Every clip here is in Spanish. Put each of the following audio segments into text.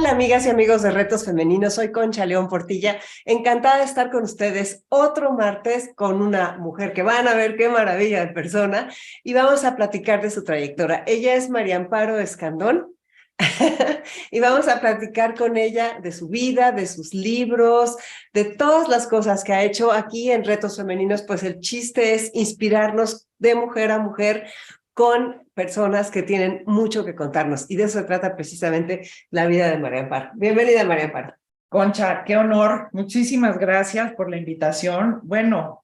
Hola amigas y amigos de Retos Femeninos, soy Concha León Portilla, encantada de estar con ustedes otro martes con una mujer que van a ver qué maravilla de persona y vamos a platicar de su trayectoria. Ella es María Amparo Escandón y vamos a platicar con ella de su vida, de sus libros, de todas las cosas que ha hecho aquí en Retos Femeninos. Pues el chiste es inspirarnos de mujer a mujer con personas que tienen mucho que contarnos. Y de eso se trata precisamente la vida de María Amparo. Bienvenida, María Amparo. Concha, qué honor. Muchísimas gracias por la invitación. Bueno,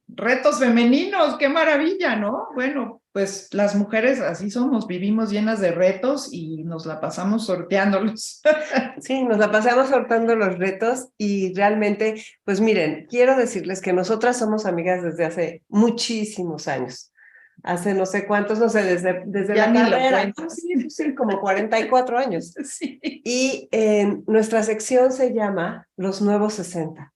retos femeninos, qué maravilla, ¿no? Bueno, pues las mujeres así somos, vivimos llenas de retos y nos la pasamos sorteándolos. Sí, nos la pasamos sortando los retos y realmente, pues miren, quiero decirles que nosotras somos amigas desde hace muchísimos años. Hace no sé cuántos, no sé, desde Ya la ni lo carrera. cuento. Sí, como 44 años. Sí. Y nuestra sección se llama Los Nuevos 60.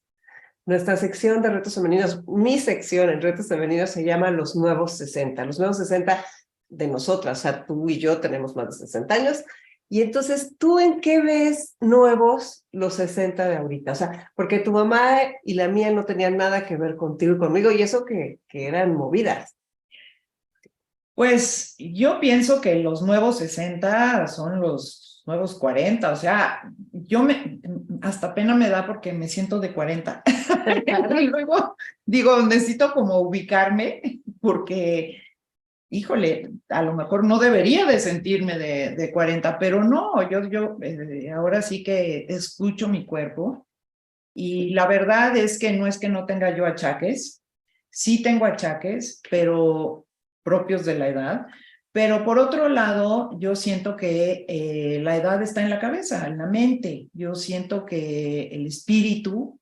Nuestra sección de retos femeninos, mi sección en retos femeninos se llama Los Nuevos 60. Los Nuevos 60 de nosotras, o sea, tú y yo tenemos más de 60 años. Y entonces, ¿tú en qué ves nuevos los 60 de ahorita? O sea, porque tu mamá y la mía no tenían nada que ver contigo y conmigo, y eso que eran movidas. Pues yo pienso que los nuevos 60 son los nuevos 40, o sea, hasta pena me da porque me siento de 40. Y luego digo, necesito como ubicarme porque híjole, a lo mejor no debería de sentirme de 40, pero no, yo ahora sí que escucho mi cuerpo y la verdad es que no tenga yo achaques, sí tengo achaques, pero propios de la edad, pero por otro lado, yo siento que la edad está en la cabeza, en la mente, yo siento que el espíritu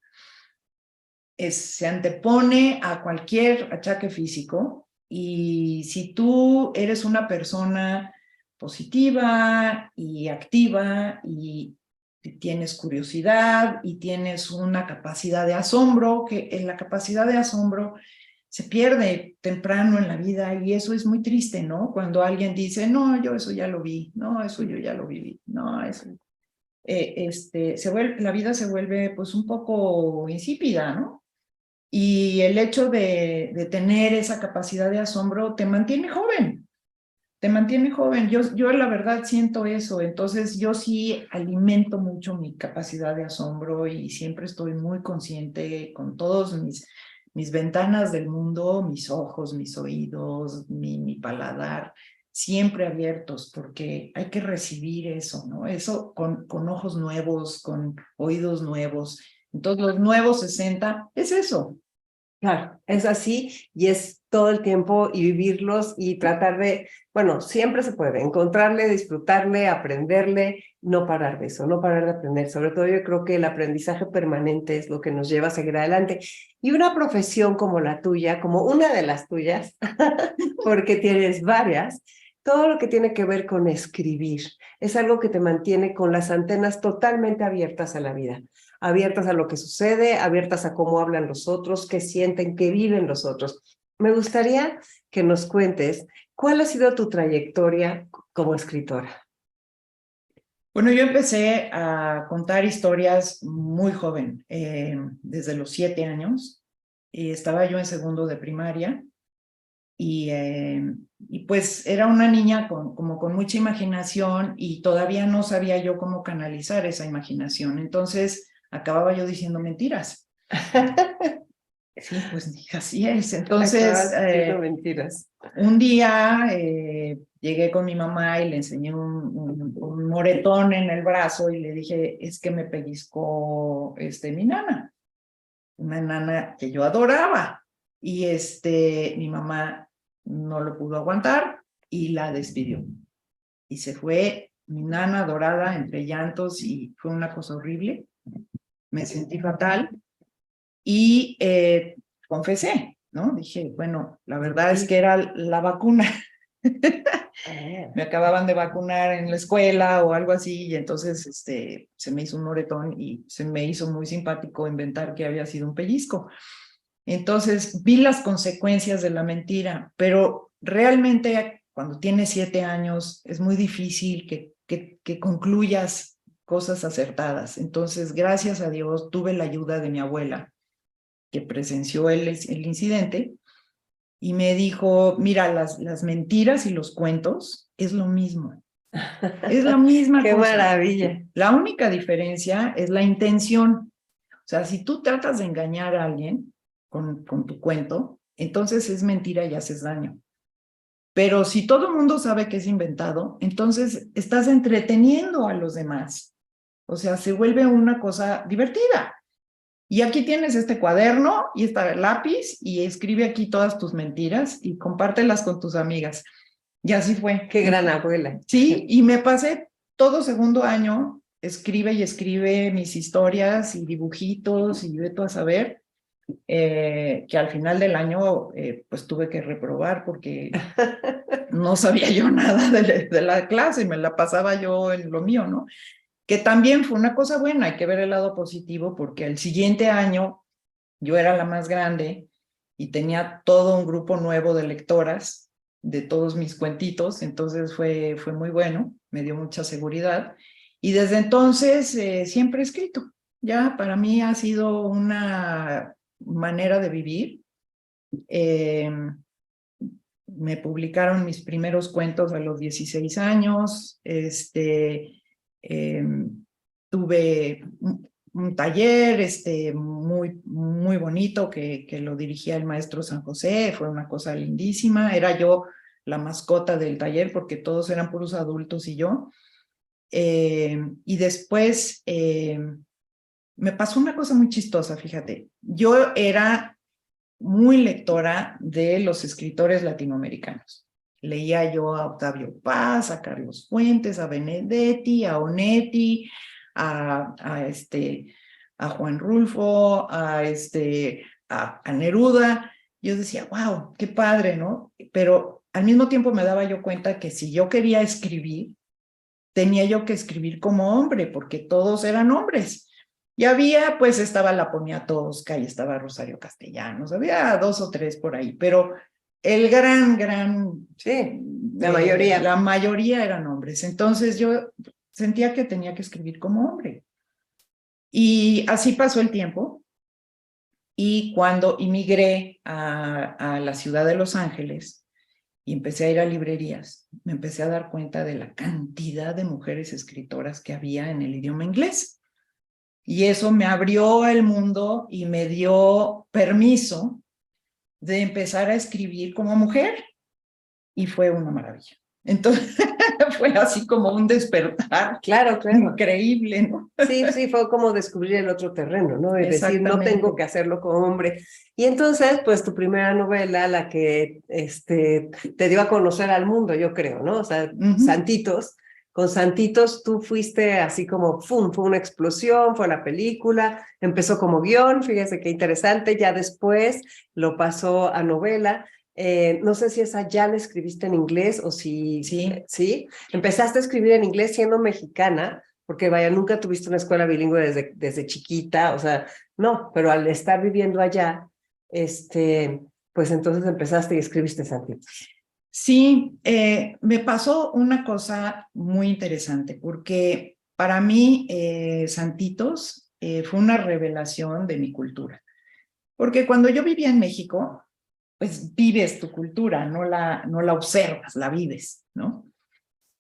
se antepone a cualquier achaque físico y si tú eres una persona positiva y activa y tienes curiosidad y tienes una capacidad de asombro, que en la capacidad de asombro se pierde temprano en la vida y eso es muy triste, ¿no? Cuando alguien dice, no, yo eso ya lo vi, no, eso yo ya lo viví, no, eso la vida se vuelve pues un poco insípida, ¿no? Y el hecho de tener esa capacidad de asombro te mantiene joven, te mantiene joven. Yo la verdad siento eso, entonces yo sí alimento mucho mi capacidad de asombro y siempre estoy muy consciente con todos mis ventanas del mundo, mis ojos, mis oídos, mi paladar, siempre abiertos, porque hay que recibir eso, ¿no? Eso con ojos nuevos, con oídos nuevos. Entonces, los nuevos 60 es eso. Claro, es así y es todo el tiempo y vivirlos y tratar de, bueno, siempre se puede encontrarle, disfrutarle, aprenderle, no parar de eso, no parar de aprender. Sobre todo yo creo que el aprendizaje permanente es lo que nos lleva a seguir adelante. Y una profesión como la tuya, como una de las tuyas, porque tienes varias, todo lo que tiene que ver con escribir es algo que te mantiene con las antenas totalmente abiertas a la vida, abiertas a lo que sucede, abiertas a cómo hablan los otros, qué sienten, qué viven los otros. Me gustaría que nos cuentes cuál ha sido tu trayectoria como escritora. Bueno, yo empecé a contar historias muy joven, desde los 7 años, y estaba yo en segundo de primaria, y pues era una niña como con mucha imaginación y todavía no sabía yo cómo canalizar esa imaginación, entonces acababa yo diciendo mentiras. Sí, pues así es. Entonces, Acabas diciendo mentiras. un día llegué con mi mamá y le enseñé un moretón en el brazo y le dije, es que me pellizcó mi nana, una nana que yo adoraba. Y mi mamá no lo pudo aguantar y la despidió. Y se fue mi nana adorada entre llantos y fue una cosa horrible. Me sentí fatal y confesé, ¿no? Dije, bueno, la verdad es que era la vacuna. Me acababan de vacunar en la escuela o algo así y entonces se me hizo un moretón y se me hizo muy simpático inventar que había sido un pellizco. Entonces vi las consecuencias de la mentira, pero realmente cuando tienes 7 años es muy difícil que concluyas cosas acertadas. Entonces, gracias a Dios, tuve la ayuda de mi abuela, que presenció el incidente, y me dijo, mira, las mentiras y los cuentos es lo mismo. Es la misma Qué cosa. maravilla. La única diferencia es la intención. O sea, si tú tratas de engañar a alguien con tu cuento, entonces es mentira y haces daño. Pero si todo el mundo sabe que es inventado, entonces estás entreteniendo a los demás. O sea, se vuelve una cosa divertida. Y aquí tienes este cuaderno y este lápiz y escribe aquí todas tus mentiras y compártelas con tus amigas. Y así fue. Qué gran abuela. Sí, y me pasé todo segundo año, escribe y escribe mis historias y dibujitos y ve tú a saber, que al final del año pues tuve que reprobar porque no sabía yo nada de la clase, me la pasaba yo en lo mío, ¿no? Que también fue una cosa buena, hay que ver el lado positivo porque el siguiente año yo era la más grande y tenía todo un grupo nuevo de lectoras de todos mis cuentitos, entonces fue muy bueno, me dio mucha seguridad. Y desde entonces siempre he escrito. Ya para mí ha sido una manera de vivir. Me publicaron mis primeros cuentos a los 16 años. Tuve un taller muy bonito que lo dirigía el maestro San José, fue una cosa lindísima, era yo la mascota del taller porque todos eran puros adultos y yo. Y después me pasó una cosa muy chistosa, fíjate, yo era muy lectora de los escritores latinoamericanos. Leía yo a Octavio Paz, a Carlos Fuentes, a Benedetti, a Onetti, a Juan Rulfo, a Neruda. Yo decía, wow, qué padre, ¿no? Pero al mismo tiempo me daba yo cuenta que si yo quería escribir, tenía yo que escribir como hombre, porque todos eran hombres. Y había, pues estaba la Poniatowska y estaba Rosario Castellanos, había 2 o 3 por ahí, pero el gran, sí, la mayoría. La mayoría eran hombres. Entonces yo sentía que tenía que escribir como hombre. Y así pasó el tiempo. Y cuando emigré a la ciudad de Los Ángeles y empecé a ir a librerías, me empecé a dar cuenta de la cantidad de mujeres escritoras que había en el idioma inglés. Y eso me abrió el mundo y me dio permiso de empezar a escribir como mujer. Y fue una maravilla. Entonces, fue así como un despertar. Claro, claro. Increíble, ¿no? Sí, sí, fue como descubrir el otro terreno, ¿no? Es decir, no tengo que hacerlo como hombre. Y entonces, pues tu primera novela, la que te dio a conocer al mundo, yo creo, ¿no? O sea, Santitos. Con Santitos tú fuiste así como, ¡fum! Fue una explosión, fue la película, empezó como guión, fíjese qué interesante, ya después lo pasó a novela. No sé si esa ya la escribiste en inglés o si... ¿Sí? Empezaste a escribir en inglés siendo mexicana, porque vaya, nunca tuviste una escuela bilingüe desde chiquita, o sea, no, pero al estar viviendo allá, pues entonces empezaste y escribiste Santitos. Sí, me pasó una cosa muy interesante, porque para mí Santitos fue una revelación de mi cultura. Porque cuando yo vivía en México, pues vives tu cultura, no la observas, la vives, ¿no?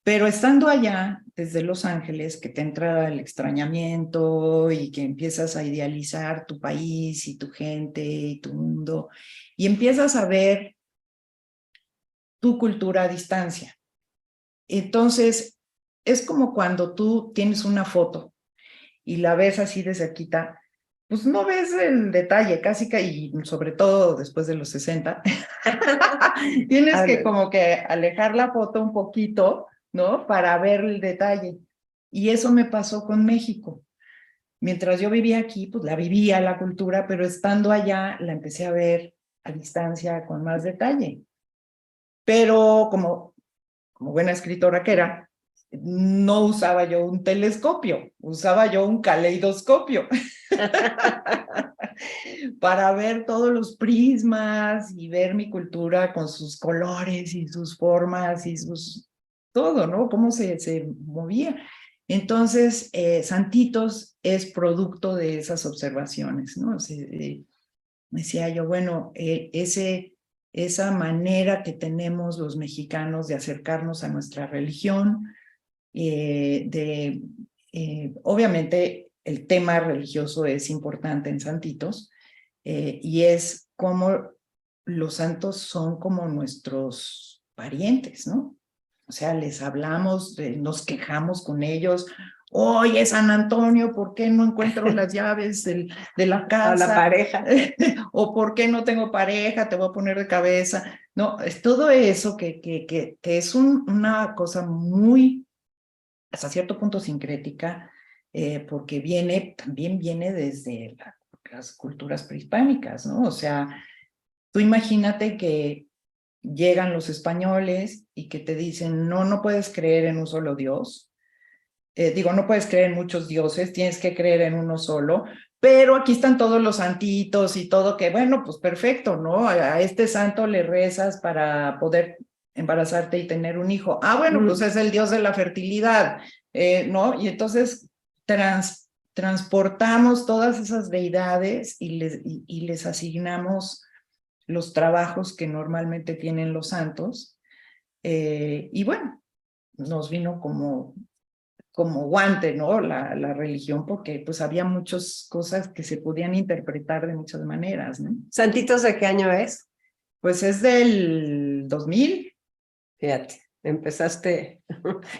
Pero estando allá, desde Los Ángeles, que te entra el extrañamiento y que empiezas a idealizar tu país y tu gente y tu mundo, y empiezas a ver tu cultura a distancia. Entonces, es como cuando tú tienes una foto y la ves así de cerquita, pues no ves el detalle, casi que, y sobre todo después de los 60, tienes que como que alejar la foto un poquito, ¿no? Para ver el detalle. Y eso me pasó con México. Mientras yo vivía aquí, pues la vivía la cultura, pero estando allá la empecé a ver a distancia con más detalle. Pero como buena escritora que era, no usaba yo un telescopio, usaba yo un caleidoscopio para ver todos los prismas y ver mi cultura con sus colores y sus formas y sus todo, ¿no? Cómo se movía. Entonces, Santitos es producto de esas observaciones, ¿no? O sea, decía yo, bueno, esa manera que tenemos los mexicanos de acercarnos a nuestra religión, obviamente el tema religioso es importante en Santitos, y es como los santos son como nuestros parientes, ¿no? O sea, les hablamos, nos quejamos con ellos. Oye, San Antonio, ¿por qué no encuentro las llaves de la casa? A la pareja. O ¿por qué no tengo pareja? Te voy a poner de cabeza. No, es todo eso que es una cosa muy, hasta cierto punto, sincrética, porque también viene desde las culturas prehispánicas, ¿no? O sea, tú imagínate que llegan los españoles y que te dicen, no, no puedes creer en un solo Dios. No puedes creer en muchos dioses, tienes que creer en uno solo, pero aquí están todos los santitos y todo, que bueno, pues perfecto, ¿no? A este santo le rezas para poder embarazarte y tener un hijo. Ah, bueno, pues es el dios de la fertilidad, ¿no? Y entonces transportamos todas esas deidades y les asignamos los trabajos que normalmente tienen los santos, y bueno, nos vino como guante, ¿no? La religión, porque pues había muchas cosas que se podían interpretar de muchas maneras, ¿no? ¿Santitos de qué año es? Pues es del 2000. Fíjate, empezaste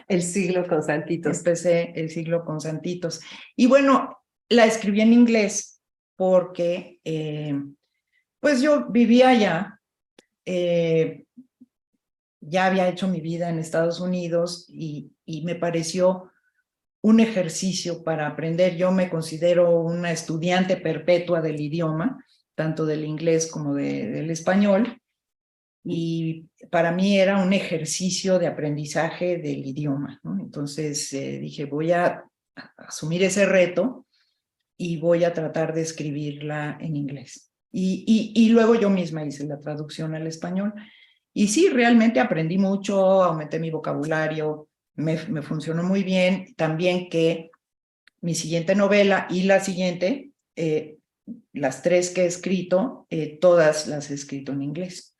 el siglo con Santitos. Empecé el siglo con Santitos. Y bueno, la escribí en inglés porque pues yo vivía allá, ya había hecho mi vida en Estados Unidos y me pareció un ejercicio para aprender. Yo me considero una estudiante perpetua del idioma, tanto del inglés como del español, y para mí era un ejercicio de aprendizaje del idioma, ¿no? Entonces dije, voy a asumir ese reto y voy a tratar de escribirla en inglés. Y luego yo misma hice la traducción al español. Y sí, realmente aprendí mucho, aumenté mi vocabulario, me funcionó muy bien. También que mi siguiente novela y la siguiente, las tres que he escrito, todas las he escrito en inglés.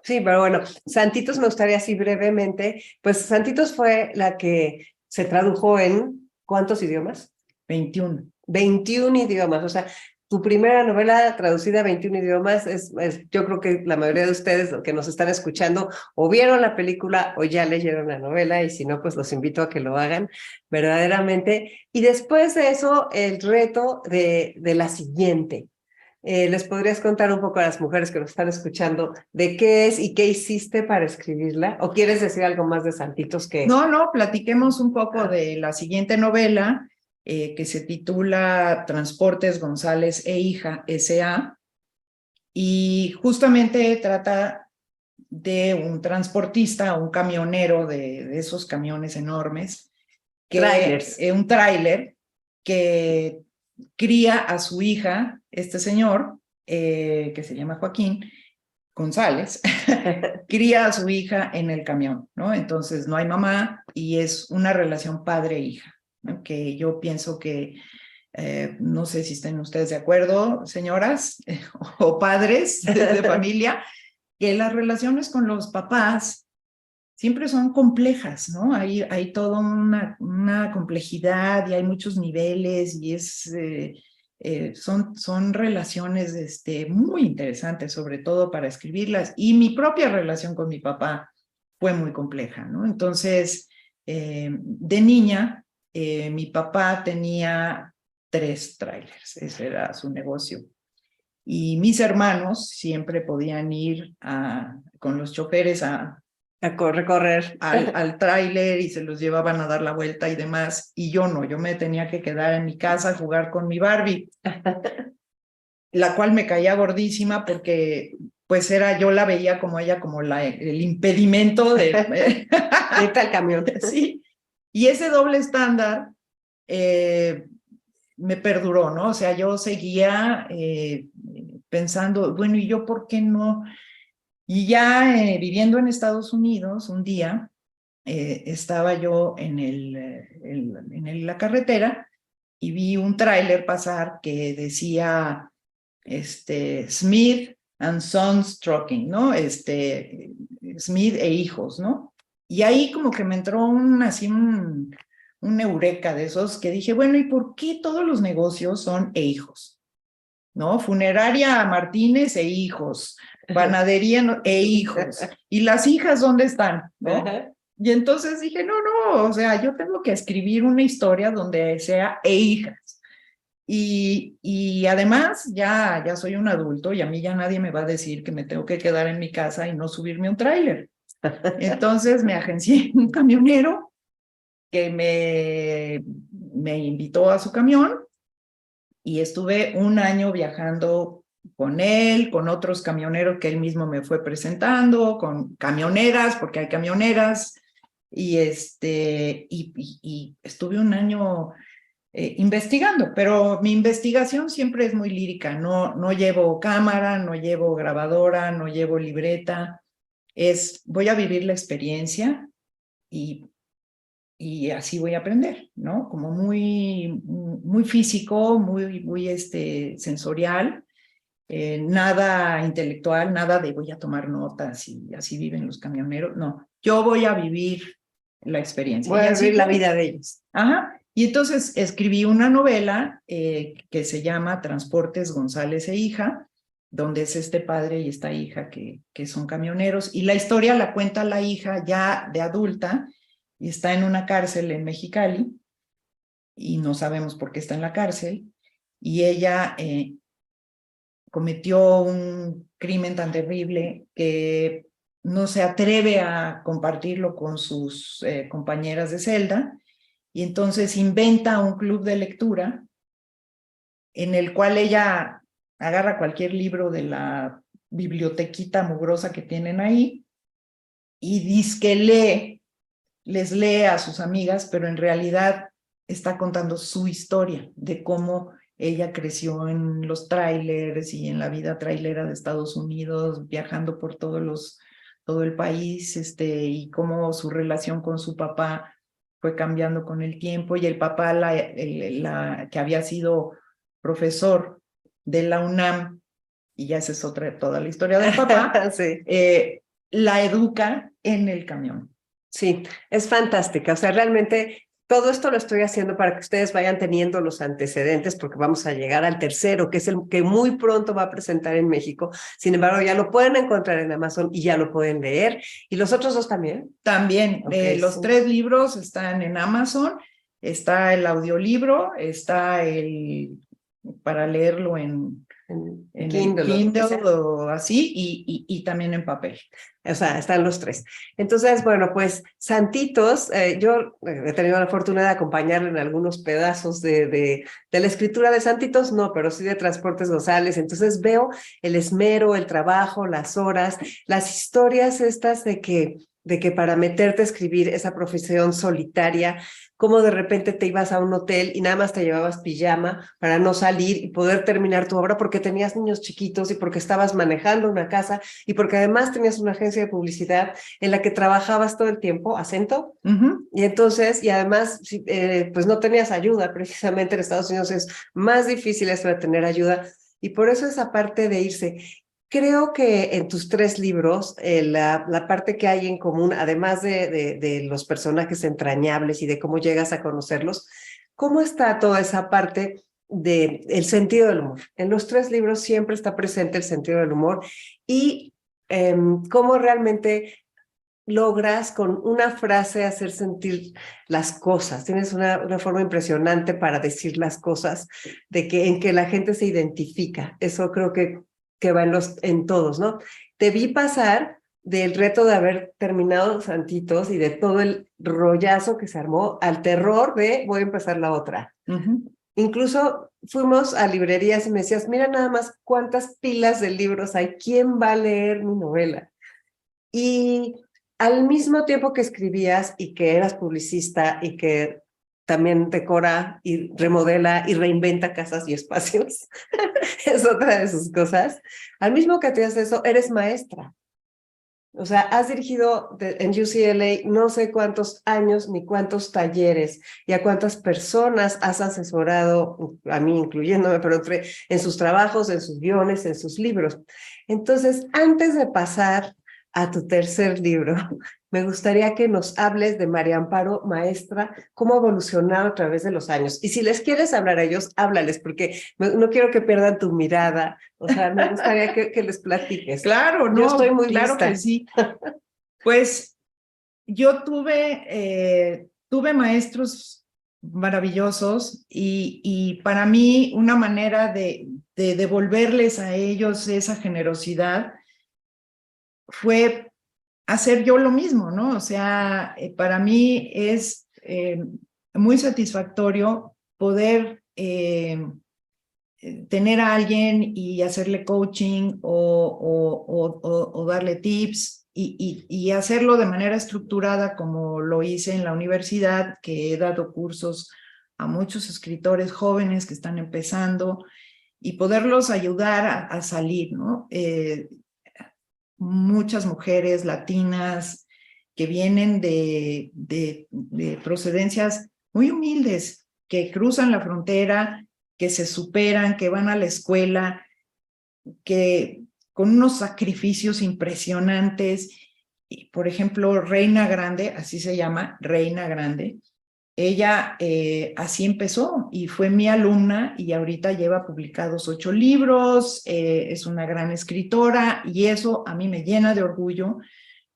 Sí, pero bueno, Santitos me gustaría así brevemente, pues Santitos fue la que se tradujo en ¿cuántos idiomas? 21. 21 idiomas, o sea, tu primera novela traducida a 21 idiomas yo creo que la mayoría de ustedes que nos están escuchando o vieron la película o ya leyeron la novela, y si no, pues los invito a que lo hagan verdaderamente. Y después de eso, el reto de la siguiente. ¿Les podrías contar un poco a las mujeres que nos están escuchando de qué es y qué hiciste para escribirla? ¿O quieres decir algo más de Santitos que... No, platiquemos un poco de la siguiente novela, que se titula Transportes González e Hija S.A. Y justamente trata de un transportista, un camionero de esos camiones enormes, Trailers. Un tráiler que cría a su hija, este señor, que se llama Joaquín González, cría a su hija en el camión, ¿no? Entonces no hay mamá y es una relación padre-hija, ¿no? Que yo pienso que, no sé si estén ustedes de acuerdo, señoras o padres de familia, que las relaciones con los papás siempre son complejas, ¿no? Hay toda una complejidad y hay muchos niveles y son relaciones muy interesantes, sobre todo para escribirlas. Y mi propia relación con mi papá fue muy compleja, ¿no? Entonces, de niña, mi papá tenía 3 trailers, ese era su negocio. Y mis hermanos siempre podían ir con los choferes a recorrer al tráiler y se los llevaban a dar la vuelta y demás, y yo no, yo me tenía que quedar en mi casa a jugar con mi Barbie, la cual me caía gordísima porque pues yo la veía como ella, como el impedimento de irte al camión. Sí, y ese doble estándar me perduró, ¿no? O sea, yo seguía pensando, bueno, ¿y yo por qué no? Y ya viviendo en Estados Unidos, un día estaba yo la carretera y vi un tráiler pasar que decía Smith and Sons Trucking, ¿no? Smith e hijos, ¿no? Y ahí como que me entró así un eureka de esos que dije, bueno, ¿y por qué todos los negocios son e hijos? ¿No? Funeraria Martínez e hijos, panadería e hijos. ¿Y las hijas dónde están? ¿No? Y entonces dije, no, no, o sea, yo tengo que escribir una historia donde sea e hijas. Y además ya soy un adulto y a mí ya nadie me va a decir que me tengo que quedar en mi casa y no subirme a un tráiler. Entonces me agencié un camionero que me invitó a su camión y estuve un año viajando con él, con otros camioneros que él mismo me fue presentando, con camioneras, porque hay camioneras, y estuve un año investigando, pero mi investigación siempre es muy lírica, no llevo cámara, no llevo grabadora, no llevo libreta, voy a vivir la experiencia y así voy a aprender, ¿no? Como muy físico, muy sensorial, nada intelectual, nada de voy a tomar notas y así viven los camioneros, no, yo voy a vivir la experiencia. Voy a vivir la vida de ellos. Ajá, y entonces escribí una novela que se llama Transportes González e hija, donde es este padre y esta hija que son camioneros, y la historia la cuenta la hija ya de adulta, y está en una cárcel en Mexicali, y no sabemos por qué está en la cárcel, y ella cometió un crimen tan terrible que no se atreve a compartirlo con sus compañeras de celda, y entonces inventa un club de lectura en el cual ella agarra cualquier libro de la bibliotequita mugrosa que tienen ahí y dice que les lee a sus amigas, pero en realidad está contando su historia de cómo ella creció en los trailers y en la vida trailera de Estados Unidos, viajando por todo el país, y cómo su relación con su papá fue cambiando con el tiempo, y el papá, que había sido profesor de la UNAM, y ya esa es toda la historia del papá, sí. La educa en el camión. Sí, es fantástica. O sea, realmente todo esto lo estoy haciendo para que ustedes vayan teniendo los antecedentes, porque vamos a llegar al tercero, que es el que muy pronto va a presentar en México. Sin embargo, ya lo pueden encontrar en Amazon y ya lo pueden leer. ¿Y los otros dos también? También, Okay, los 3 libros están en Amazon, está el audiolibro, está para leerlo en Kindle, el Kindle o así, y también en papel. O sea, están los 3. Entonces, bueno, pues Santitos, yo he tenido la fortuna de acompañarle en algunos pedazos de la escritura de Santitos, no, pero sí de Transportes González. Entonces veo el esmero, el trabajo, las horas, las historias estas de que para meterte a escribir esa profesión solitaria, cómo de repente te ibas a un hotel y nada más te llevabas pijama para no salir y poder terminar tu obra porque tenías niños chiquitos y porque estabas manejando una casa y porque además tenías una agencia de publicidad en la que trabajabas todo el tiempo, acento, y entonces, y además, pues no tenías ayuda, precisamente en Estados Unidos es más difícil eso de tener ayuda, y por eso esa parte de irse. Creo que en tus 3 libros, la parte que hay en común, además de los personajes entrañables y de cómo llegas a conocerlos, ¿cómo está toda esa parte del sentido del humor? En los 3 libros siempre está presente el sentido del humor y cómo realmente logras con una frase hacer sentir las cosas. Tienes una forma impresionante para decir las cosas, en que la gente se identifica. Eso creo que va en todos, ¿no? Te vi pasar del reto de haber terminado Santitos y de todo el rollazo que se armó al terror de voy a empezar la otra. Incluso fuimos a librerías y me decías, mira nada más cuántas pilas de libros hay, ¿quién va a leer mi novela? Y al mismo tiempo que escribías y que eras publicista y que también decora y remodela y reinventa casas y espacios, es otra de sus cosas, al mismo que te haces eso, eres maestra. O sea, has dirigido en UCLA no sé cuántos años ni cuántos talleres y a cuántas personas has asesorado, a mí incluyéndome, pero en sus trabajos, en sus guiones, en sus libros. Entonces, antes de pasar a tu tercer libro, me gustaría que nos hables de María Amparo, maestra, cómo ha evolucionado a través de los años. Y si les quieres hablar a ellos, háblales, porque no quiero que pierdan tu mirada. O sea, me gustaría que les platiques. Claro, Yo estoy no, muy claro lista. que sí. Pues yo tuve maestros maravillosos y para mí una manera de devolverles a ellos esa generosidad fue hacer yo lo mismo, ¿no? O sea, para mí es muy satisfactorio poder tener a alguien y hacerle coaching o darle tips y hacerlo de manera estructurada como lo hice en la universidad, que he dado cursos a muchos escritores jóvenes que están empezando y poderlos ayudar a salir, ¿no? Muchas mujeres latinas que vienen de procedencias muy humildes, que cruzan la frontera, que se superan, que van a la escuela, que con unos sacrificios impresionantes. Y, por ejemplo, Reina Grande, así se llama, Reina Grande, ella así empezó y fue mi alumna y ahorita lleva publicados 8 libros, es una gran escritora y eso a mí me llena de orgullo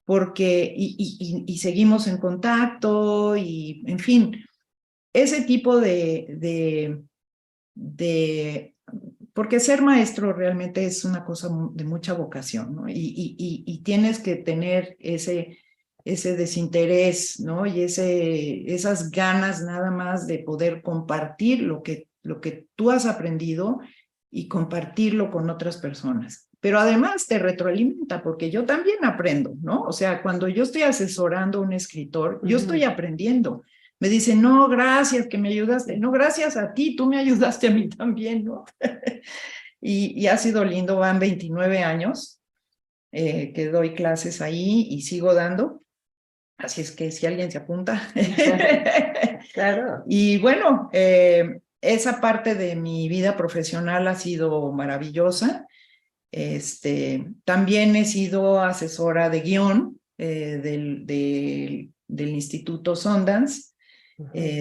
porque y seguimos en contacto y en fin, ese tipo porque ser maestro realmente es una cosa de mucha vocación, ¿no? Y tienes que tener ese desinterés, ¿no? Y esas ganas nada más de poder compartir lo que tú has aprendido y compartirlo con otras personas. Pero además te retroalimenta, porque yo también aprendo, ¿no? O sea, cuando yo estoy asesorando a un escritor, yo estoy aprendiendo. Me dice, no, gracias que me ayudaste. No, gracias a ti, tú me ayudaste a mí también, ¿no? y ha sido lindo, van 29 años que doy clases ahí y sigo dando. Así es que si alguien se apunta. Claro. Y bueno, esa parte de mi vida profesional ha sido maravillosa. También he sido asesora de guión del Instituto Sundance.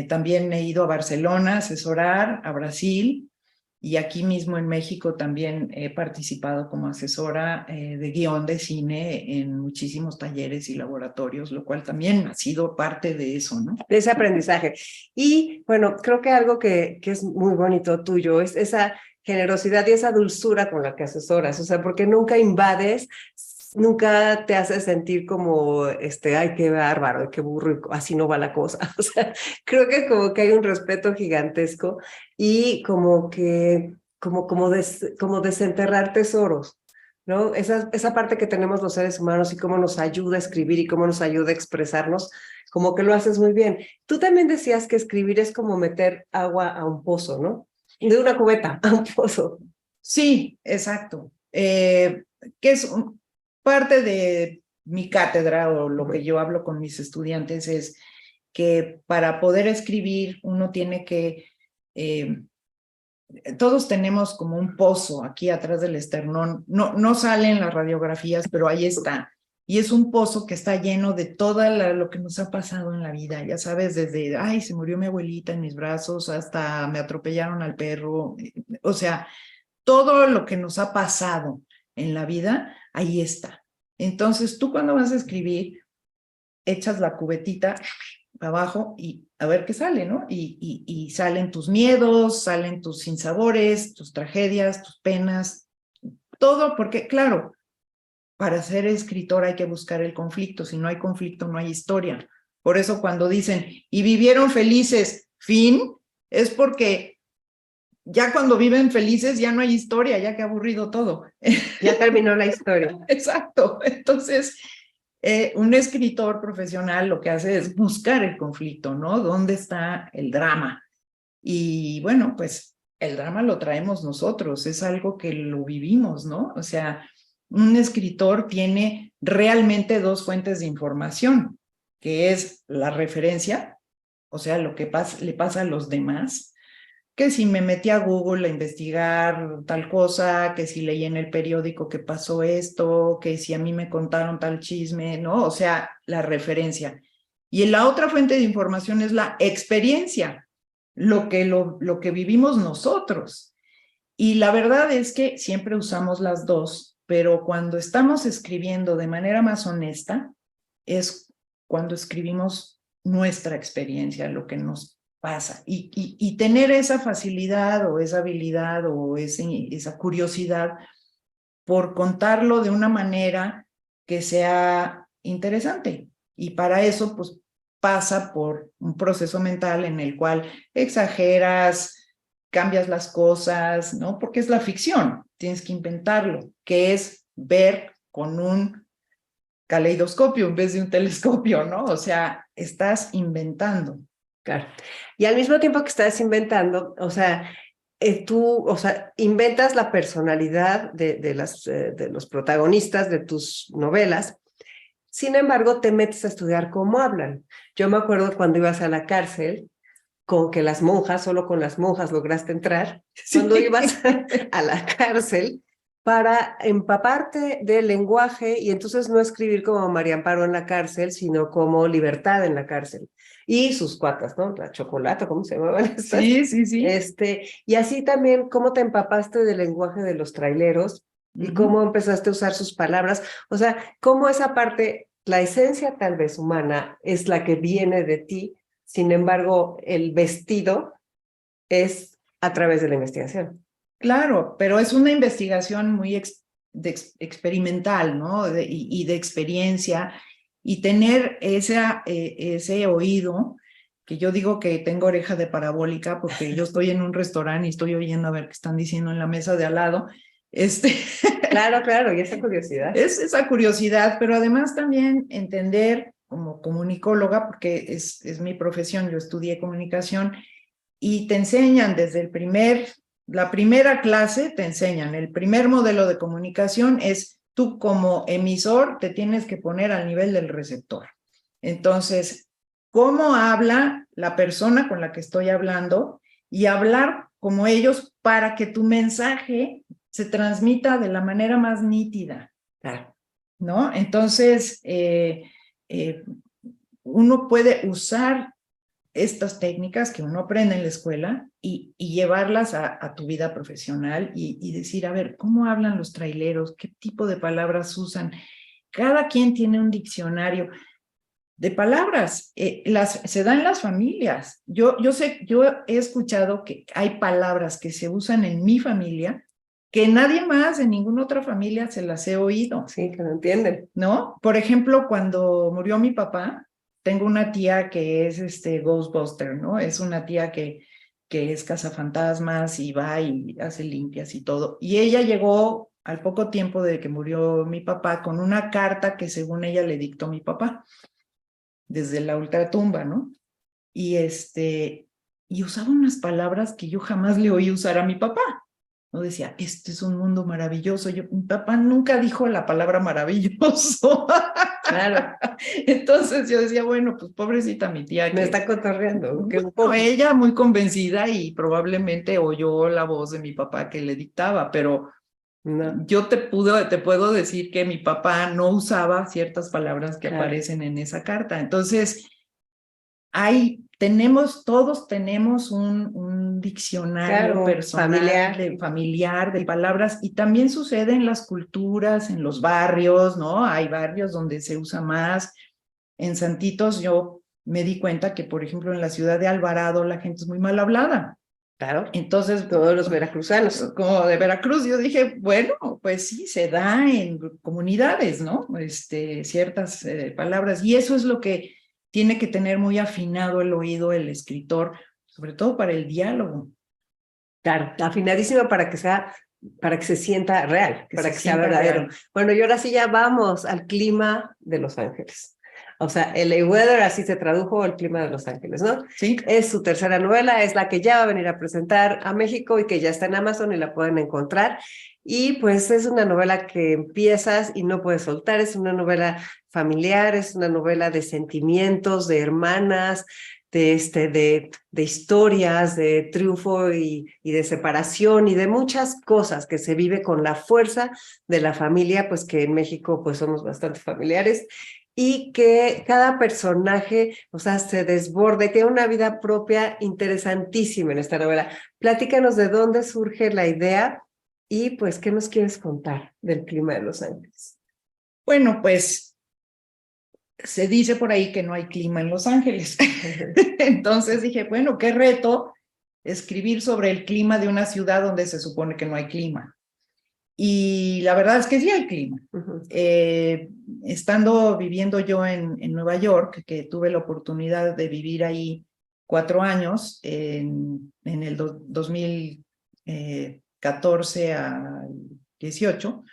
También he ido a Barcelona a asesorar, a Brasil, y aquí mismo en México también he participado como asesora de guión de cine en muchísimos talleres y laboratorios, lo cual también ha sido parte de eso, ¿no? De ese aprendizaje. Y bueno, creo que algo que es muy bonito tuyo es esa generosidad y esa dulzura con la que asesoras, o sea, porque nunca invades, nunca te haces sentir como, ay, qué bárbaro, qué burro, así no va la cosa. O sea, creo que como que hay un respeto gigantesco y como desenterrar tesoros, ¿no? Esa parte que tenemos los seres humanos y cómo nos ayuda a escribir y cómo nos ayuda a expresarnos, como que lo haces muy bien. Tú también decías que escribir es como meter agua a un pozo, ¿no? De una cubeta a un pozo. Sí, exacto. Que es parte de mi cátedra o lo que yo hablo con mis estudiantes es que para poder escribir uno tiene que, todos tenemos como un pozo aquí atrás del esternón, no salen las radiografías, pero ahí está. Y es un pozo que está lleno de todo lo que nos ha pasado en la vida, ya sabes, desde, ay, se murió mi abuelita en mis brazos, hasta me atropellaron al perro, o sea, todo lo que nos ha pasado en la vida, ahí está. Entonces, tú cuando vas a escribir, echas la cubetita abajo y a ver qué sale, ¿no? Y salen tus miedos, salen tus sinsabores, tus tragedias, tus penas, todo, porque claro, para ser escritor hay que buscar el conflicto, si no hay conflicto no hay historia. Por eso cuando dicen, y vivieron felices, fin, es porque ya cuando viven felices ya no hay historia, ya que aburrido todo. Ya terminó la historia. Exacto. Entonces, un escritor profesional lo que hace es buscar el conflicto, ¿no? ¿Dónde está el drama? Y bueno, pues el drama lo traemos nosotros, es algo que lo vivimos, ¿no? O sea, un escritor tiene realmente dos fuentes de información, que es la referencia, o sea, lo que le pasa a los demás, que si me metí a Google a investigar tal cosa, que si leí en el periódico que pasó esto, que si a mí me contaron tal chisme, ¿no? O sea, la referencia. Y la otra fuente de información es la experiencia, lo que vivimos nosotros. Y la verdad es que siempre usamos las dos, pero cuando estamos escribiendo de manera más honesta, es cuando escribimos nuestra experiencia, lo que nos pasa. Y tener esa facilidad o esa habilidad o esa curiosidad por contarlo de una manera que sea interesante. Y para eso, pues, pasa por un proceso mental en el cual exageras, cambias las cosas, ¿no? Porque es la ficción, tienes que inventarlo, que es ver con un caleidoscopio en vez de un telescopio, ¿no? O sea, estás inventando. Claro. Y al mismo tiempo que estás inventando, o sea, tú, o sea, inventas la personalidad de los protagonistas de tus novelas. Sin embargo, te metes a estudiar cómo hablan. Yo me acuerdo cuando ibas a la cárcel, con que las monjas, solo con las monjas lograste entrar, Sí. cuando ibas a la cárcel para empaparte del lenguaje y entonces no escribir como María Amparo en la cárcel, sino como Libertad en la cárcel. Y sus cuatas, ¿no? La Chocolata, ¿cómo se llamaban estas? Sí. Y así también, cómo te empapaste del lenguaje de los traileros y cómo empezaste a usar sus palabras. O sea, cómo esa parte, la esencia tal vez humana, es la que viene de ti. Sin embargo, el vestido es a través de la investigación. Claro, pero es una investigación muy experimental, ¿no? Y de experiencia, y tener ese oído, que yo digo que tengo oreja de parabólica, porque yo estoy en un restaurante y estoy oyendo a ver qué están diciendo en la mesa de al lado. Claro, y esa curiosidad. Es esa curiosidad, pero además también entender como comunicóloga, porque es mi profesión, yo estudié comunicación, y te enseñan desde la primera clase, te enseñan, el primer modelo de comunicación es tú como emisor te tienes que poner al nivel del receptor. Entonces, ¿cómo habla la persona con la que estoy hablando? Y hablar como ellos para que tu mensaje se transmita de la manera más nítida, ¿no? Entonces, uno puede usar estas técnicas que uno aprende en la escuela y llevarlas a tu vida profesional y decir, a ver, ¿cómo hablan los traileros? ¿Qué tipo de palabras usan? Cada quien tiene un diccionario de palabras, se dan en las familias. Yo he escuchado que hay palabras que se usan en mi familia que nadie más en ninguna otra familia se las he oído. Sí, que no entienden. ¿No? Por ejemplo, cuando murió mi papá, tengo una tía que es Ghostbuster, ¿no? Es una tía que es cazafantasmas y va y hace limpias y todo. Y ella llegó al poco tiempo de que murió mi papá con una carta que según ella le dictó mi papá desde la ultratumba, ¿no? Y y usaba unas palabras que yo jamás le oí usar a mi papá. No decía, este es un mundo maravilloso. Mi papá nunca dijo la palabra maravilloso. Claro. Entonces yo decía, bueno, pues pobrecita mi tía. Me está cotorreando. Bueno, ella muy convencida y probablemente oyó la voz de mi papá que le dictaba, pero no. Yo te puedo decir que mi papá no usaba ciertas palabras que aparecen en esa carta. Entonces, todos tenemos un diccionario personal, familiar de palabras, y también sucede en las culturas, en los barrios, ¿no? Hay barrios donde se usa más. En Santitos yo me di cuenta que, por ejemplo, en la ciudad de Alvarado la gente es muy mal hablada. Claro. Entonces, todos los veracruzanos. Como de Veracruz, yo dije, bueno, pues sí, se da en comunidades, ¿no? Ciertas palabras, y eso es lo que tiene que tener muy afinado el oído el escritor, sobre todo para el diálogo. Claro, afinadísimo para que se sienta real, para que sea verdadero. Real. Bueno, y ahora sí ya vamos al clima de Los Ángeles. O sea, LA Weather, así se tradujo el clima de Los Ángeles, ¿no? Sí. Es su tercera novela, es la que ya va a venir a presentar a México y que ya está en Amazon y la pueden encontrar. y pues es una novela que empiezas y no puedes soltar, es una novela familiar, es una novela de sentimientos, de hermanas, de historias, de triunfo y de separación y de muchas cosas que se vive con la fuerza de la familia, pues que en México pues somos bastante familiares y que cada personaje, o sea, se desborde, tiene una vida propia interesantísima en esta novela. Platícanos de dónde surge la idea y pues qué nos quieres contar del clima de Los Ángeles. Bueno, pues se dice por ahí que no hay clima en Los Ángeles. Entonces dije, bueno, qué reto escribir sobre el clima de una ciudad donde se supone que no hay clima. Y la verdad es que sí hay clima. Estando viviendo yo en Nueva York, que tuve la oportunidad de vivir ahí 4 años, en el 2014 a 18,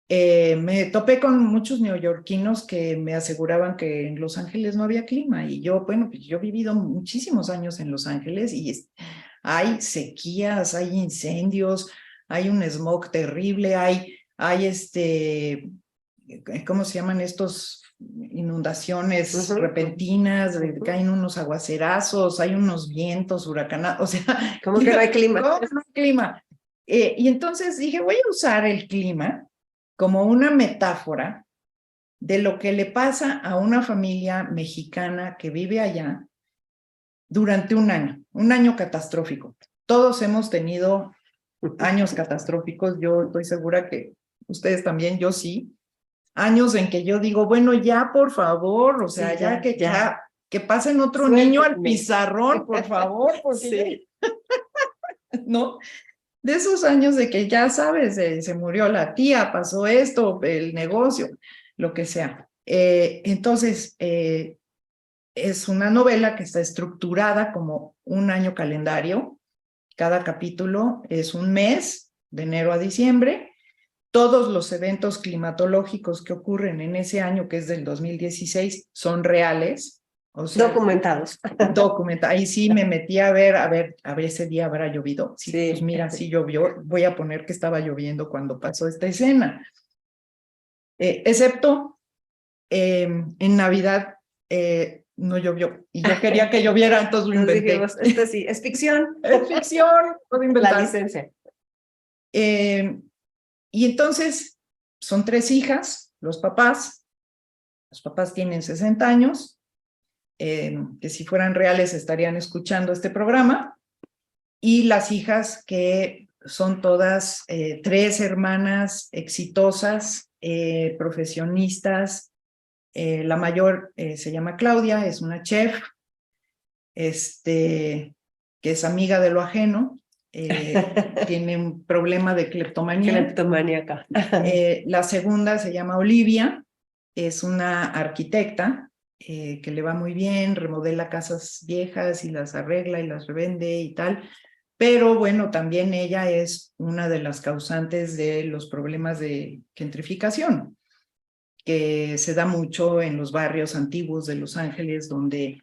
me topé con muchos neoyorquinos que me aseguraban que en Los Ángeles no había clima. Y yo, bueno, pues yo he vivido muchísimos años en Los Ángeles y hay sequías, hay incendios, hay un smog terrible, hay ¿cómo se llaman estos? Inundaciones repentinas, caen unos aguacerazos, hay unos vientos huracanados, o sea... ¿Cómo que no hay clima? ¿Cómo no hay clima? Y entonces dije, voy a usar el clima como una metáfora de lo que le pasa a una familia mexicana que vive allá durante un año catastrófico. Todos hemos tenido años catastróficos, yo estoy segura que ustedes también, yo sí. Años en que yo digo, bueno, ya por favor, o sea, sí, ya que pasen otro Suéltame. niño al pizarrón, por favor, porque sí. ¿no? De esos años de que ya sabes, se murió la tía, pasó esto, el negocio, lo que sea. Entonces, es una novela que está estructurada como un año calendario. Cada capítulo es un mes, de enero a diciembre. Todos los eventos climatológicos que ocurren en ese año, que es del 2016, son reales. O sea, documentados. Ahí sí me metí a ver ese día habrá llovido. Sí, sí. Pues mira, sí llovió. Voy a poner que estaba lloviendo cuando pasó esta escena. Excepto en Navidad no llovió. Y yo quería que lloviera, entonces lo inventé. Dijimos, esto sí, es ficción. Es ficción, puedo inventar. La licencia. Y entonces son 3 hijas, los papás tienen 60 años, que si fueran reales estarían escuchando este programa, y las hijas que son todas 3 hermanas exitosas, profesionistas. La mayor se llama Claudia, es una chef, que es amiga de lo ajeno, tiene un problema de cleptomanía. Cleptomaníaca. La segunda se llama Olivia, es una arquitecta que le va muy bien, remodela casas viejas y las arregla y las revende y tal, pero bueno, también ella es una de las causantes de los problemas de gentrificación, que se da mucho en los barrios antiguos de Los Ángeles, donde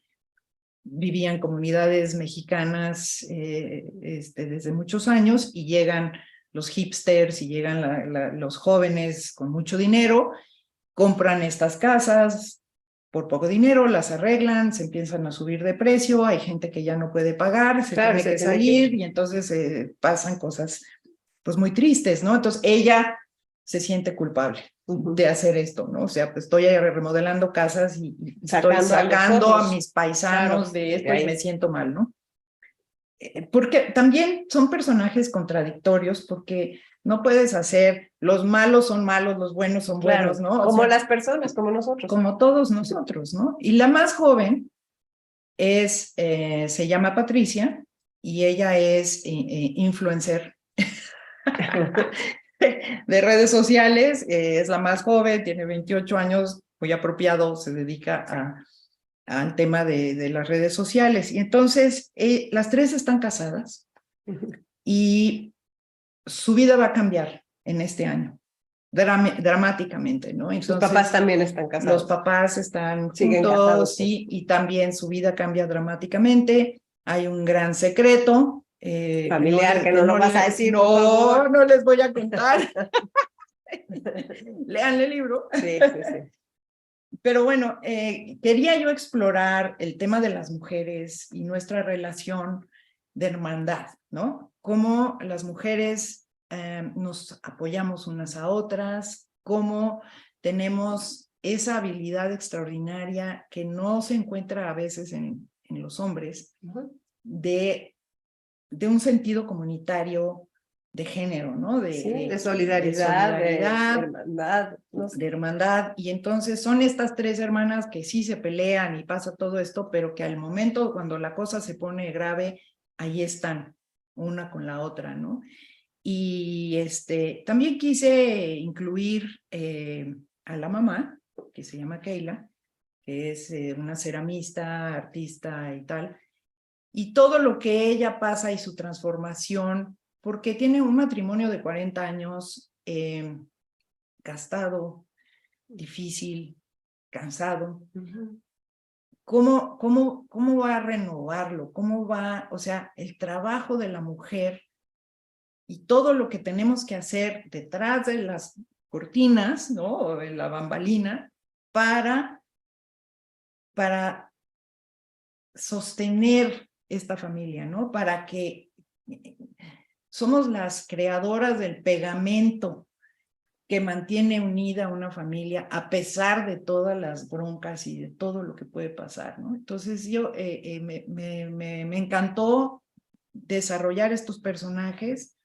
vivían comunidades mexicanas desde muchos años, y llegan los hipsters y llegan los jóvenes con mucho dinero, compran estas casas por poco dinero, las arreglan, se empiezan a subir de precio, hay gente que ya no puede pagar, tiene que salir, y entonces pasan cosas pues muy tristes, ¿no? Entonces ella se siente culpable de hacer esto, ¿no? O sea, pues estoy remodelando casas y estoy sacando a mis paisanos de esto y me siento mal, ¿no? Porque también son personajes contradictorios, porque no puedes hacer, los malos son malos, los buenos son buenos, ¿no? Como las personas, como nosotros. Como todos nosotros, ¿no? Y la más joven se llama Patricia, y ella es influencer de redes sociales, es la más joven, tiene 28 años, muy apropiado, se dedica al tema de las redes sociales. Y entonces, las 3 están casadas y su vida va a cambiar en este año, dramáticamente, ¿no? Entonces, sus papás también están casados. Los papás están siguen juntos, casados, sí, y también su vida cambia dramáticamente. Hay un gran secreto Familiar, que no lo vas a decir, por No, favor. no les voy a contar. Lean el libro. Sí, sí, sí. Pero bueno, quería yo explorar el tema de las mujeres y nuestra relación de hermandad, ¿no? Cómo las mujeres nos apoyamos unas a otras, cómo tenemos esa habilidad extraordinaria que no se encuentra a veces en los hombres, de un sentido comunitario de género, ¿no? Sí, de solidaridad, de hermandad. No sé. De hermandad. Y entonces son estas tres hermanas que sí se pelean y pasa todo esto, pero que al momento cuando la cosa se pone grave, ahí están, una con la otra, ¿no? Y también quise incluir a la mamá, que se llama Keila, que es una ceramista, artista y tal, y todo lo que ella pasa y su transformación, porque tiene un matrimonio de 40 años, gastado, difícil, cansado. ¿Cómo va a renovarlo? ¿Cómo va, o sea, el trabajo de la mujer y todo lo que tenemos que hacer detrás de las cortinas, ¿no? O de la bambalina, para sostener esta familia, ¿no? Para que somos las creadoras del pegamento que mantiene unida una familia a pesar de todas las broncas y de todo lo que puede pasar, ¿no? Entonces yo me encantó desarrollar estos personajes.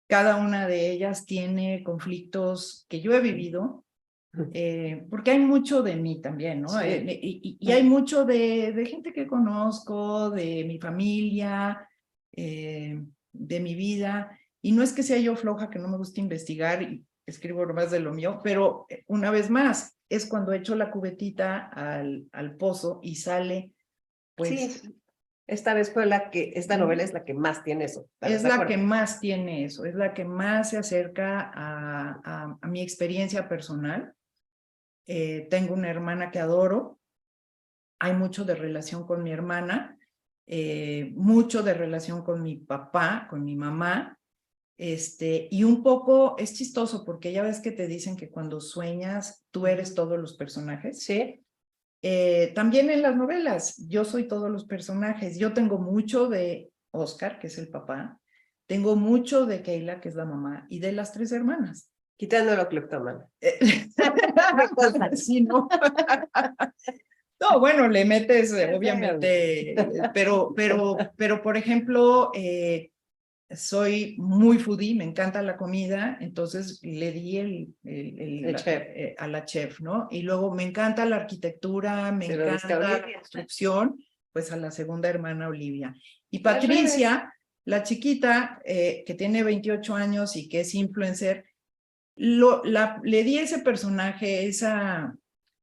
Cada una de ellas tiene conflictos que yo he vivido, porque hay mucho de mí también, ¿no? Sí. Y hay mucho de gente que conozco, de mi familia, de mi vida, y no es que sea yo floja, que no me gusta investigar y escribo más de lo mío, pero una vez más, es cuando echo la cubetita al pozo y sale, pues... Sí, esta novela es la que más tiene eso. Es la que más tiene eso, es la que más se acerca a mi experiencia personal. Tengo una hermana que adoro, hay mucho de relación con mi hermana, mucho de relación con mi papá, con mi mamá, y un poco es chistoso porque ya ves que te dicen que cuando sueñas tú eres todos los personajes. Sí. También en las novelas, yo soy todos los personajes. Yo tengo mucho de Oscar, que es el papá, tengo mucho de Keila, que es la mamá, y de las tres hermanas. Quitando lo cleptómano. Sí, ¿no? No, bueno, le metes, obviamente, pero, por ejemplo, soy muy foodie, me encanta la comida, entonces le di El chef. a la chef, ¿no? Y luego me encanta la arquitectura, me encanta la construcción, pues a la segunda hermana Olivia. Y Patricia, la chiquita, que tiene 28 años y que es influencer, le di ese personaje, esa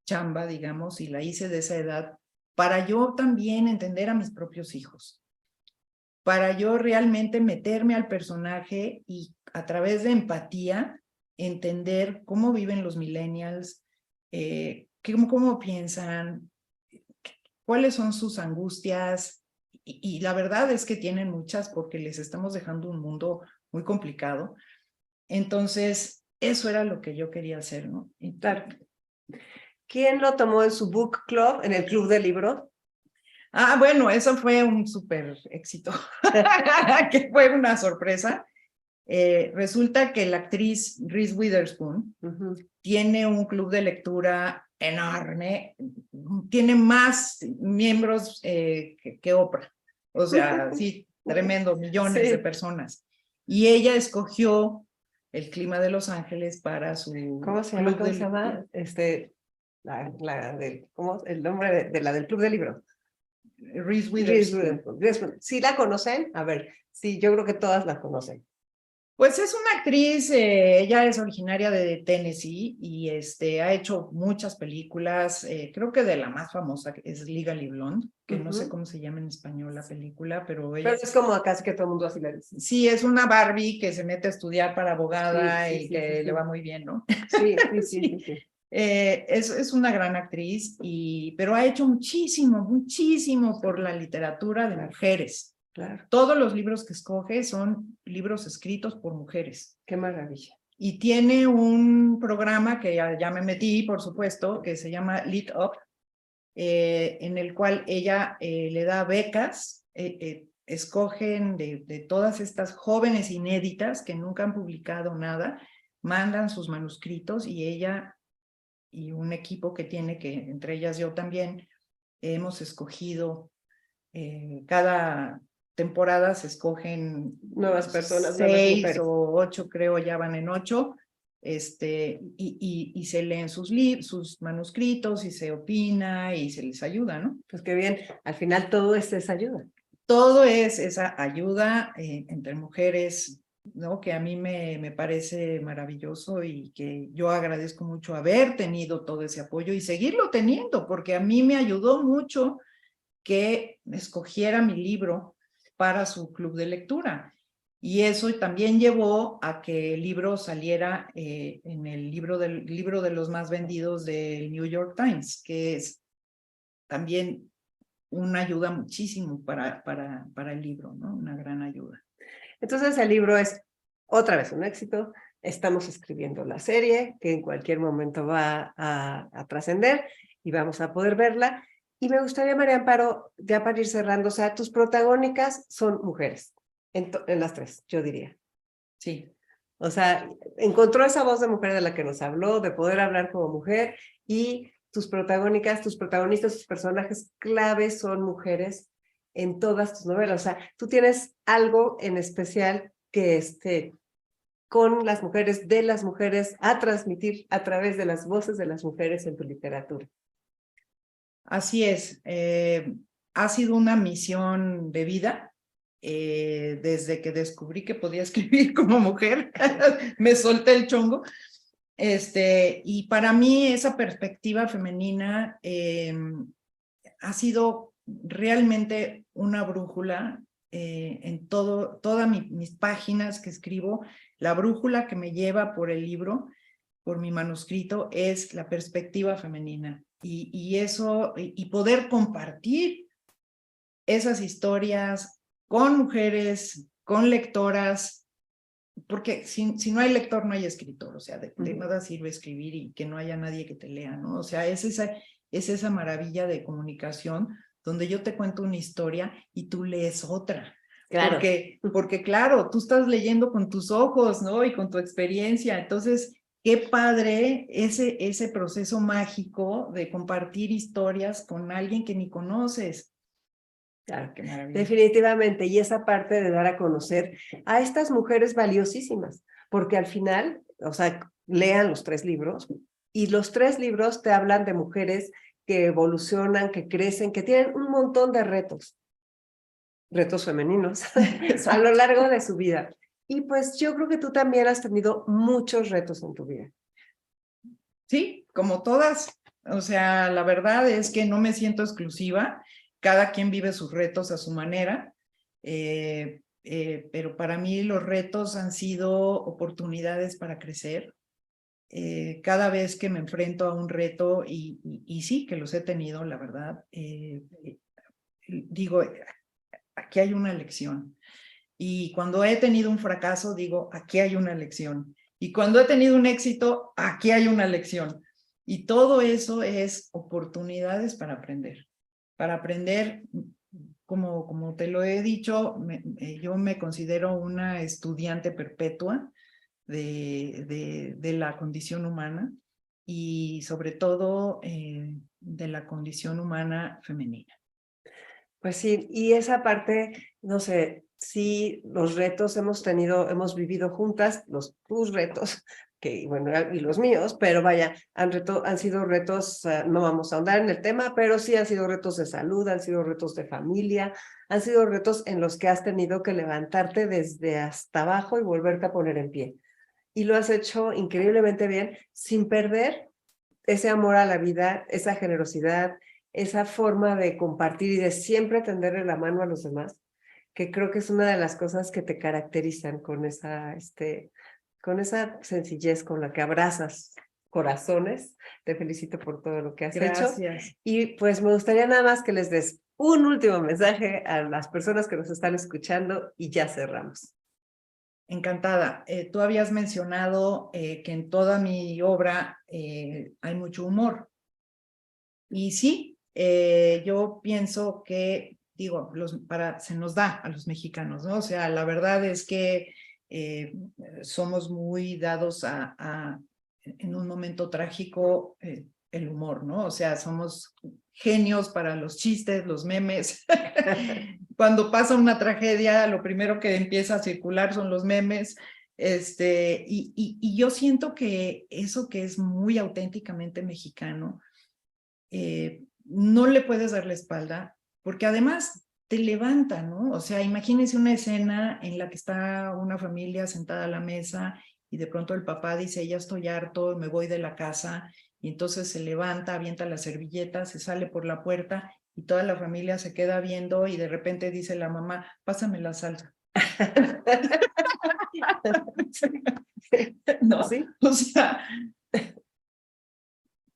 chamba, digamos, y la hice de esa edad, para yo también entender a mis propios hijos, para yo realmente meterme al personaje y a través de empatía entender cómo viven los millennials, cómo piensan, cuáles son sus angustias, y la verdad es que tienen muchas porque les estamos dejando un mundo muy complicado. Entonces, eso era lo que yo quería hacer, ¿no? Claro. ¿Quién lo tomó en su book club, en el club de libro? Ah, bueno, eso fue un súper éxito, que fue una sorpresa. Resulta que la actriz Reese Witherspoon tiene un club de lectura enorme, tiene más miembros que Oprah, o sea, sí, tremendo, millones de personas. Y ella escogió el clima de Los Ángeles para su ¿Cómo se llama? ¿Cómo se llama? ¿Cómo? El nombre de la del club de libro. Reese Witherspoon. ¿Sí la conocen? A ver, sí, yo creo que todas la conocen. Pues es una actriz, ella es originaria de Tennessee y ha hecho muchas películas, creo que de la más famosa es Legally Blonde, que no sé cómo se llama en español la película, pero ella... Pero es como casi que todo el mundo así la dice. Sí, es una Barbie que se mete a estudiar para abogada y que le va muy bien, ¿no? Sí. Es una gran actriz, pero ha hecho muchísimo por la literatura de mujeres. Claro. Todos los libros que escoge son libros escritos por mujeres. Qué maravilla. Y tiene un programa que ya me metí, por supuesto, que se llama Lit Up, en el cual ella le da becas, escogen de todas estas jóvenes inéditas que nunca han publicado nada, mandan sus manuscritos y ella y un equipo que tiene, que entre ellas yo también, hemos escogido, cada temporada se escogen Nuevas personas, nuevas 6 mujeres. o 8, creo, ya van en 8, y se leen sus manuscritos y se opina y se les ayuda, ¿no? Pues qué bien, al final todo esto es ayuda. Todo es esa ayuda entre mujeres, ¿no? Que a mí me parece maravilloso y que yo agradezco mucho haber tenido todo ese apoyo y seguirlo teniendo, porque a mí me ayudó mucho que escogiera mi libro para su club de lectura. Y eso también llevó a que el libro saliera en el libro de los más vendidos del New York Times, que es también una ayuda muchísimo para el libro, ¿no? Una gran ayuda. Entonces el libro es otra vez un éxito. Estamos escribiendo la serie que en cualquier momento va a trascender y vamos a poder verla. Y me gustaría, María Amparo, ya para ir cerrando, o sea, tus protagónicas son mujeres, en las tres, yo diría. Sí. O sea, encontró esa voz de mujer de la que nos habló, de poder hablar como mujer, y tus protagónicas, tus protagonistas, tus personajes claves son mujeres en todas tus novelas. O sea, tú tienes algo en especial que con las mujeres, de las mujeres, a transmitir a través de las voces de las mujeres en tu literatura. Así es. Ha sido una misión de vida. Desde que descubrí que podía escribir como mujer, me solté el chongo. Y para mí esa perspectiva femenina ha sido realmente una brújula en todas mis páginas que escribo. La brújula que me lleva por el libro, por mi manuscrito, es la perspectiva femenina. Y eso, y poder compartir esas historias con mujeres, con lectoras, porque si no hay lector, no hay escritor. O sea, de nada sirve escribir y que no haya nadie que te lea, ¿no? O sea, es esa maravilla de comunicación donde yo te cuento una historia y tú lees otra. Claro. Porque claro, tú estás leyendo con tus ojos, ¿no? Y con tu experiencia. Entonces, qué padre ese proceso mágico de compartir historias con alguien que ni conoces. Claro, qué maravilla. Definitivamente, y esa parte de dar a conocer a estas mujeres valiosísimas, porque al final, o sea, lean los 3 libros, y los 3 libros te hablan de mujeres que evolucionan, que crecen, que tienen un montón de retos femeninos a lo largo de su vida. Y pues yo creo que tú también has tenido muchos retos en tu vida. Sí, como todas. O sea, la verdad es que no me siento exclusiva. Cada quien vive sus retos a su manera. Pero para mí los retos han sido oportunidades para crecer. Cada vez que me enfrento a un reto, y sí que los he tenido, la verdad, digo, aquí hay una lección. Y cuando he tenido un fracaso, digo, aquí hay una lección. Y cuando he tenido un éxito, aquí hay una lección. Y todo eso es oportunidades para aprender. Para aprender, como te lo he dicho, yo me considero una estudiante perpetua de la condición humana y sobre todo de la condición humana femenina. Pues sí, y esa parte, no sé, sí, los retos hemos vivido juntas, tus retos, que bueno, y los míos, pero vaya, han sido retos, no vamos a ahondar en el tema, pero sí han sido retos de salud, han sido retos de familia, han sido retos en los que has tenido que levantarte desde hasta abajo y volverte a poner en pie. Y lo has hecho increíblemente bien, sin perder ese amor a la vida, esa generosidad, esa forma de compartir y de siempre tenderle la mano a los demás, que creo que es una de las cosas que te caracterizan con esa sencillez con la que abrazas corazones. Te felicito por todo lo que has hecho. Gracias. Y pues me gustaría nada más que les des un último mensaje a las personas que nos están escuchando y ya cerramos. Encantada. Tú habías mencionado que en toda mi obra hay mucho humor. Y sí, yo pienso que, digo, se nos da a los mexicanos, ¿no? O sea, la verdad es que somos muy dados en un momento trágico, el humor, ¿no? O sea, somos genios para los chistes, los memes. Cuando pasa una tragedia, lo primero que empieza a circular son los memes. Y yo siento que eso que es muy auténticamente mexicano, no le puedes dar la espalda, porque además te levanta, ¿no? O sea, imagínense una escena en la que está una familia sentada a la mesa y de pronto el papá dice, ya estoy harto, me voy de la casa, y entonces se levanta, avienta la servilleta, se sale por la puerta y toda la familia se queda viendo y de repente dice la mamá, pásame la salsa. ¿No? ¿Sí? O sea,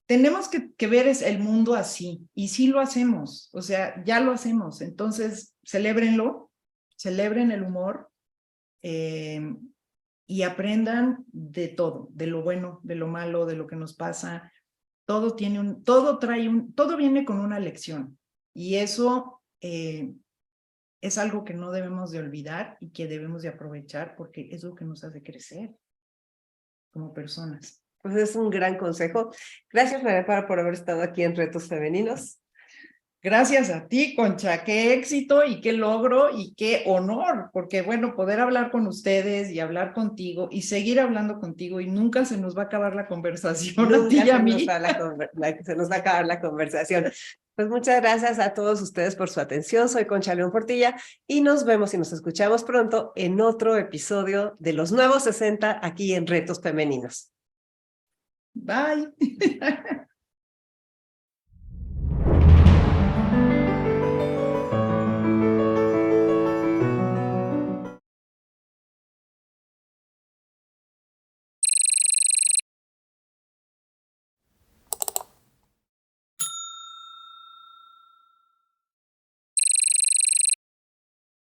tenemos que ver el mundo así, y sí lo hacemos, o sea, ya lo hacemos, entonces celébrenlo, celebren el humor y aprendan de todo, de lo bueno, de lo malo, de lo que nos pasa. Todo todo viene con una lección, y eso es algo que no debemos de olvidar y que debemos de aprovechar porque es lo que nos hace crecer como personas. Pues es un gran consejo. Gracias, María Clara, por haber estado aquí en Retos Femeninos. Gracias a ti, Concha, qué éxito y qué logro y qué honor, porque bueno, poder hablar con ustedes y hablar contigo y seguir hablando contigo y nunca se nos va a acabar la conversación a ti y a mí. Se nos va a acabar la conversación. Pues muchas gracias a todos ustedes por su atención. Soy Concha León Portilla y nos vemos y nos escuchamos pronto en otro episodio de Los Nuevos 60 aquí en Retos Femeninos. Bye.